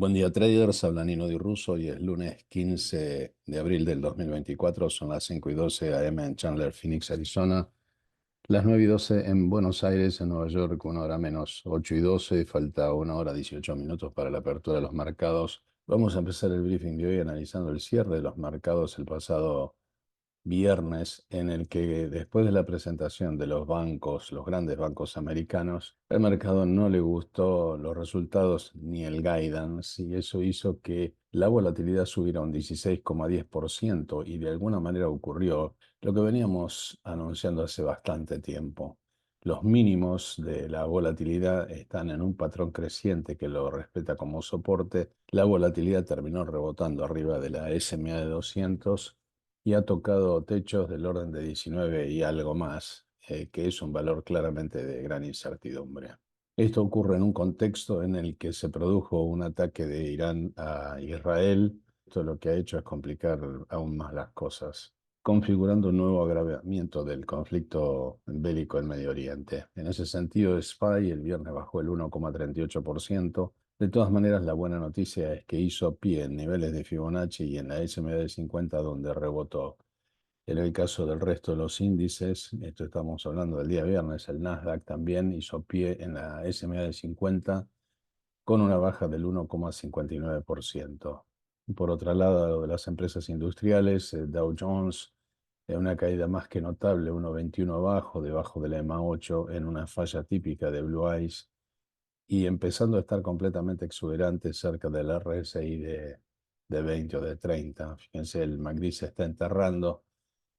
Buen día, traders. Habla Nino Di Russo y es lunes 15 de abril del 2024. Son las 5:12 AM en Chandler, Phoenix, Arizona. Las 9:12 en Buenos Aires, en Nueva York, 1 hora menos, 8:12. Falta 1 hora 18 minutos para la apertura de los mercados. Vamos a empezar el briefing de hoy analizando el cierre de los mercados el pasado viernes, en el que después de la presentación de los bancos, los grandes bancos americanos, el mercado no le gustó los resultados ni el guidance, y eso hizo que la volatilidad subiera un 16,10%, y de alguna manera ocurrió lo que veníamos anunciando hace bastante tiempo. Los mínimos de la volatilidad están en un patrón creciente que lo respeta como soporte. La volatilidad terminó rebotando arriba de la SMA de 200 y ha tocado techos del orden de 19 y algo más, que es un valor claramente de gran incertidumbre. Esto ocurre en un contexto en el que se produjo un ataque de Irán a Israel. Esto lo que ha hecho es complicar aún más las cosas, configurando un nuevo agravamiento del conflicto bélico en Medio Oriente. En ese sentido, SPY el viernes bajó el 1,38%. De todas maneras, la buena noticia es que hizo pie en niveles de Fibonacci y en la SMA de 50 donde rebotó. En el caso del resto de los índices, esto estamos hablando del día viernes, el Nasdaq también hizo pie en la SMA de 50 con una baja del 1,59%. Por otro lado, de las empresas industriales, Dow Jones, una caída más que notable, 1,21 abajo, debajo de la EMA 8, en una falla típica de Blue Eyes, y empezando a estar completamente exuberante cerca del RSI de 20 o de 30. Fíjense, el MACD se está enterrando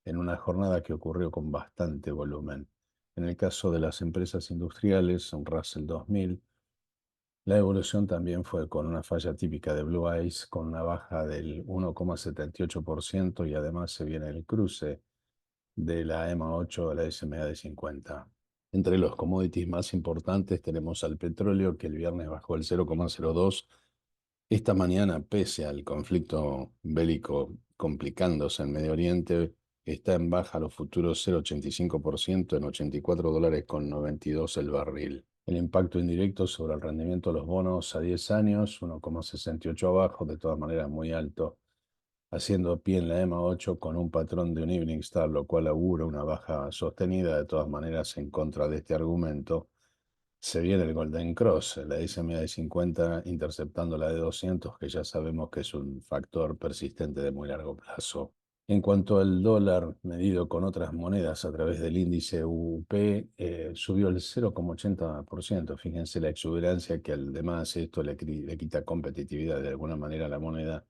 en una jornada que ocurrió con bastante volumen. En el caso de las empresas industriales, un Russell 2000, la evolución también fue con una falla típica de Blue Eyes, con una baja del 1,78%, y además se viene el cruce de la EMA 8 a la SMA de 50. Entre los commodities más importantes tenemos al petróleo, que el viernes bajó el 0,02. Esta mañana, pese al conflicto bélico complicándose en Medio Oriente, está en baja los futuros 0,85% en $84,92 el barril. El impacto indirecto sobre el rendimiento de los bonos a 10 años, 1,68 abajo, de todas maneras muy alto, haciendo pie en la EMA 8 con un patrón de un Evening Star, lo cual augura una baja sostenida. De todas maneras, en contra de este argumento, se viene el Golden Cross, la SMA de 50 interceptando la de 200, que ya sabemos que es un factor persistente de muy largo plazo. En cuanto al dólar medido con otras monedas a través del índice UP, subió el 0,80%. Fíjense la exuberancia que además esto le quita competitividad de alguna manera a la moneda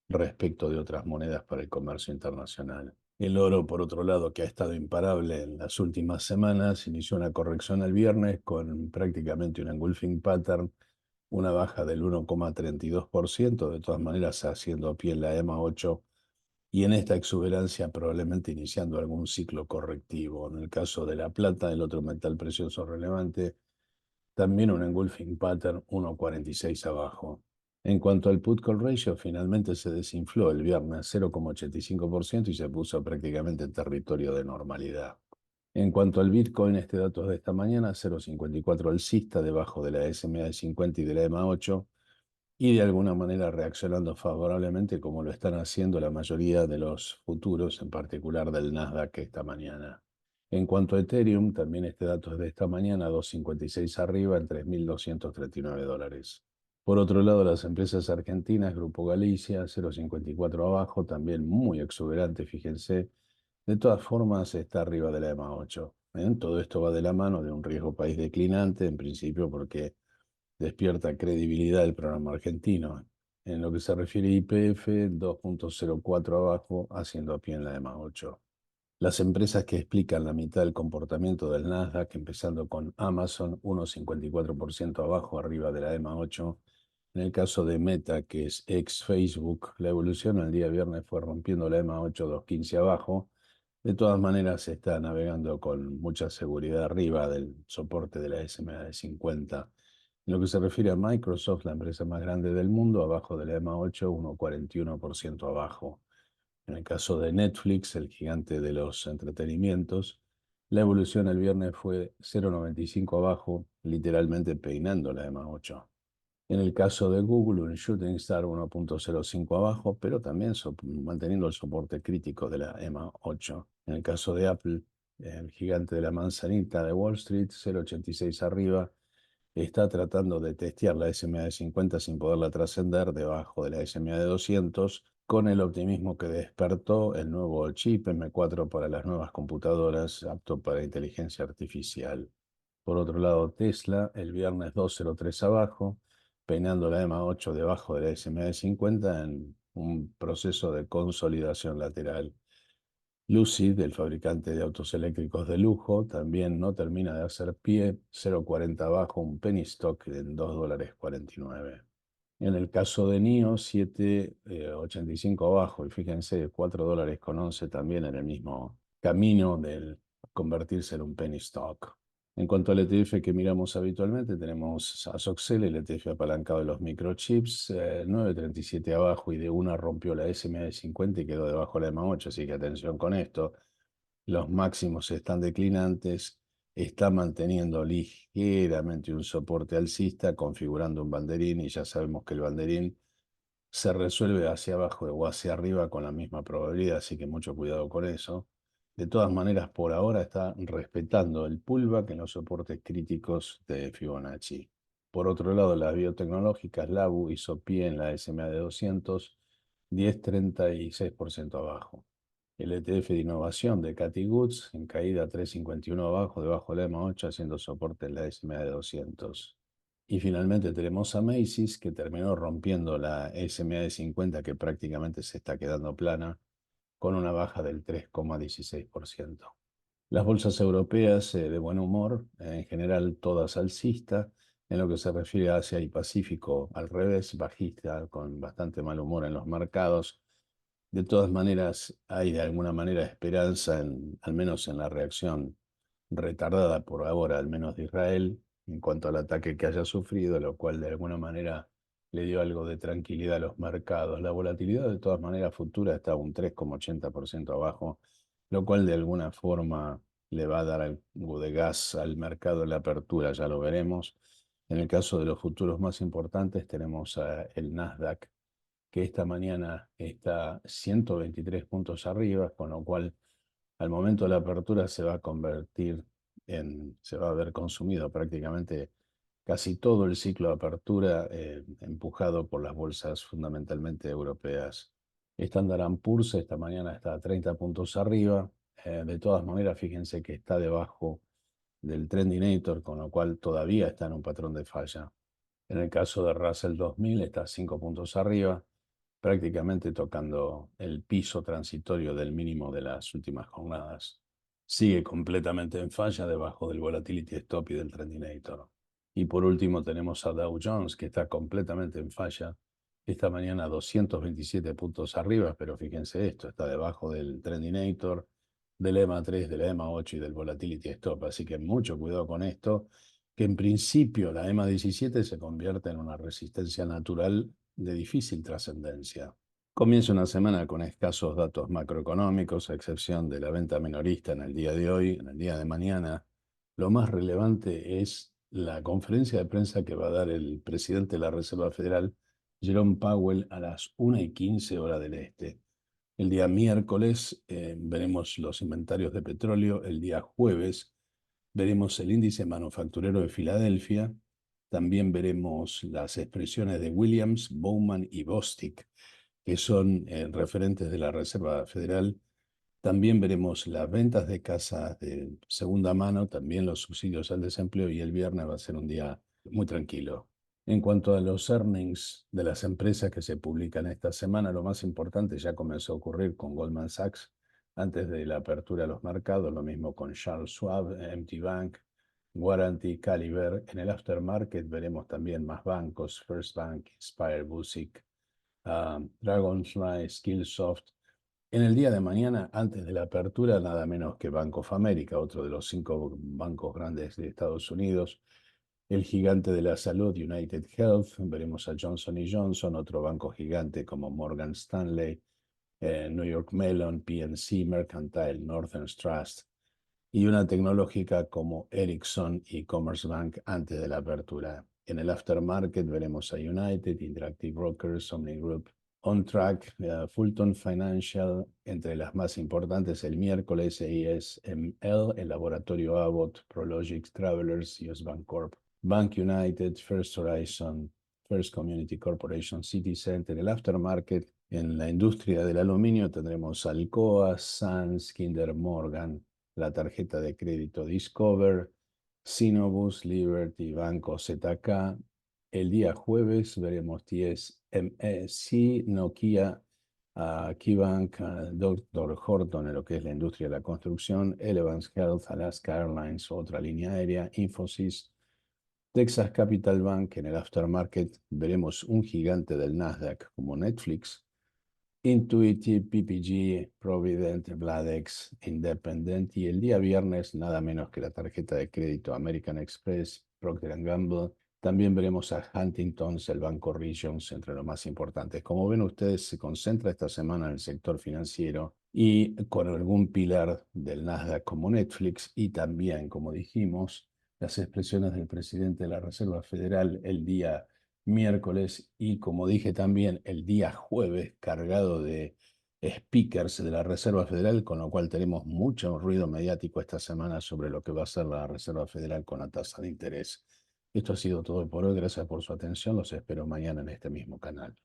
respecto de otras monedas para el comercio internacional. El oro, por otro lado, que ha estado imparable en las últimas semanas, inició una corrección el viernes con prácticamente un engulfing pattern, una baja del 1,32%, de todas maneras haciendo pie en la EMA 8, y en esta exuberancia probablemente iniciando algún ciclo correctivo. En el caso de la plata, el otro metal precioso relevante, también un engulfing pattern 1,46 abajo. En cuanto al put call ratio, finalmente se desinfló el viernes 0,85% y se puso prácticamente en territorio de normalidad. En cuanto al Bitcoin, este dato es de esta mañana, 0,54 alcista debajo de la SMA de 50 y de la EMA 8, y de alguna manera reaccionando favorablemente como lo están haciendo la mayoría de los futuros, en particular del Nasdaq esta mañana. En cuanto a Ethereum, también este dato es de esta mañana, 2,56 arriba en $3.239. Por otro lado, las empresas argentinas, Grupo Galicia, 0,54 abajo, también muy exuberante, fíjense. De todas formas, está arriba de la EMA 8. Todo esto va de la mano de un riesgo país declinante, en principio porque despierta credibilidad el programa argentino. En lo que se refiere a YPF, 2,04 abajo, haciendo pie en la EMA 8. Las empresas que explican la mitad del comportamiento del Nasdaq, empezando con Amazon, 1,54% abajo, arriba de la EMA 8. En el caso de Meta, que es ex Facebook, la evolución el día viernes fue rompiendo la EMA 8, 2,15 abajo. De todas maneras, se está navegando con mucha seguridad arriba del soporte de la SMA de 50. En lo que se refiere a Microsoft, la empresa más grande del mundo, abajo de la EMA 8, 1,41% abajo. En el caso de Netflix, el gigante de los entretenimientos, la evolución el viernes fue 0,95 abajo, literalmente peinando la EMA 8. En el caso de Google, un Shooting Star 1.05 abajo, pero también manteniendo el soporte crítico de la EMA 8. En el caso de Apple, el gigante de la manzanita de Wall Street, 0.86 arriba, está tratando de testear la SMA de 50 sin poderla trascender debajo de la SMA de 200, con el optimismo que despertó el nuevo chip M4 para las nuevas computadoras apto para inteligencia artificial. Por otro lado, Tesla, el viernes 203 abajo, peinando la EMA 8 debajo de la SMA de 50 en un proceso de consolidación lateral. Lucid, el fabricante de autos eléctricos de lujo, también no termina de hacer pie, 0,40 abajo, un penny stock en $2.49. En el caso de NIO, 7,85 abajo, y fíjense, $4.11 también en el mismo camino del convertirse en un penny stock. En cuanto al ETF que miramos habitualmente, tenemos a Soxel, el ETF apalancado de los microchips, 9,37 abajo y de una rompió la SMA de 50 y quedó debajo de la EMA 8, así que atención con esto. Los máximos están declinantes, está manteniendo ligeramente un soporte alcista, configurando un banderín y ya sabemos que el banderín se resuelve hacia abajo o hacia arriba con la misma probabilidad, así que mucho cuidado con eso. De todas maneras, por ahora está respetando el pullback en los soportes críticos de Fibonacci. Por otro lado, las biotecnológicas, Labu hizo pie en la SMA de 200, 10,36% abajo. El ETF de innovación de Cathie Woods en caída 3,51 abajo, debajo de la EMA 8, haciendo soporte en la SMA de 200. Y finalmente tenemos a Macy's, que terminó rompiendo la SMA de 50, que prácticamente se está quedando plana, con una baja del 3,16%. Las bolsas europeas de buen humor, en general todas alcistas, en lo que se refiere a Asia y Pacífico, al revés, bajista, con bastante mal humor en los mercados. De todas maneras, hay de alguna manera esperanza, al menos en la reacción retardada por ahora, al menos de Israel, en cuanto al ataque que haya sufrido, lo cual de alguna manera le dio algo de tranquilidad a los mercados. La volatilidad de todas maneras futura está un 3,80% abajo, lo cual de alguna forma le va a dar algo de gas al mercado en la apertura, ya lo veremos. En el caso de los futuros más importantes tenemos el Nasdaq, que esta mañana está 123 puntos arriba, con lo cual al momento de la apertura se va a convertir se va a haber consumido prácticamente casi todo el ciclo de apertura, empujado por las bolsas fundamentalmente europeas. Standard Poor's esta mañana está a 30 puntos arriba. De todas maneras, fíjense que está debajo del Trendinator, con lo cual todavía está en un patrón de falla. En el caso de Russell 2000 está 5 puntos arriba, prácticamente tocando el piso transitorio del mínimo de las últimas jornadas. Sigue completamente en falla debajo del Volatility Stop y del Trendinator. Y por último tenemos a Dow Jones, que está completamente en falla. Esta mañana 227 puntos arriba, pero fíjense esto, está debajo del Trendinator, del EMA 3, del EMA 8 y del Volatility Stop. Así que mucho cuidado con esto, que en principio la EMA 17 se convierte en una resistencia natural de difícil trascendencia. Comienza una semana con escasos datos macroeconómicos, a excepción de la venta minorista en el día de hoy. En el día de mañana, lo más relevante es la conferencia de prensa que va a dar el presidente de la Reserva Federal, Jerome Powell, a las 1:15 hora del este. El día miércoles veremos los inventarios de petróleo. El día jueves veremos el índice manufacturero de Filadelfia. También veremos las expresiones de Williams, Bowman y Bostic, que son referentes de la Reserva Federal. También veremos las ventas de casas de segunda mano, también los subsidios al desempleo, y el viernes va a ser un día muy tranquilo. En cuanto a los earnings de las empresas que se publican esta semana, lo más importante ya comenzó a ocurrir con Goldman Sachs antes de la apertura de los mercados, lo mismo con Charles Schwab, MT Bank, Guaranty, Caliber. En el aftermarket veremos también más bancos: First Bank, Spire, Busic, Dragonfly, Skillsoft. En el día de mañana, antes de la apertura, nada menos que Bank of America, otro de los 5 bancos grandes de Estados Unidos, el gigante de la salud, United Health. Veremos a Johnson Johnson, otro banco gigante como Morgan Stanley, New York Mellon, PNC, Mercantile, Northern Trust, y una tecnológica como Ericsson y Commerce Bank antes de la apertura. En el aftermarket veremos a United, Interactive Brokers, Omni Group, On Track, Fulton Financial, entre las más importantes el miércoles ASML, el laboratorio Abbott, Prologix, Travelers, US Bancorp, Bank United, First Horizon, First Community Corporation, Citizen. En el aftermarket, en la industria del aluminio tendremos Alcoa, Sanz, Kinder Morgan, la tarjeta de crédito Discover, Sinobus, Liberty, Banco ZK. El día jueves veremos TSMC, Nokia, KeyBank, Dr. Horton en lo que es la industria de la construcción, Elevance Health, Alaska Airlines, otra línea aérea, Infosys, Texas Capital Bank. En el aftermarket veremos un gigante del Nasdaq como Netflix, Intuitive, PPG, Provident, Bladex, Independent, y el día viernes nada menos que la tarjeta de crédito American Express, Procter Gamble. También veremos a Huntington's, el Banco Regions, entre los más importantes. Como ven ustedes, se concentra esta semana en el sector financiero y con algún pilar del Nasdaq como Netflix, y también, como dijimos, las expresiones del presidente de la Reserva Federal el día miércoles, y como dije también el día jueves, cargado de speakers de la Reserva Federal, con lo cual tenemos mucho ruido mediático esta semana sobre lo que va a hacer la Reserva Federal con la tasa de interés. Esto ha sido todo por hoy. Gracias por su atención. Los espero mañana en este mismo canal.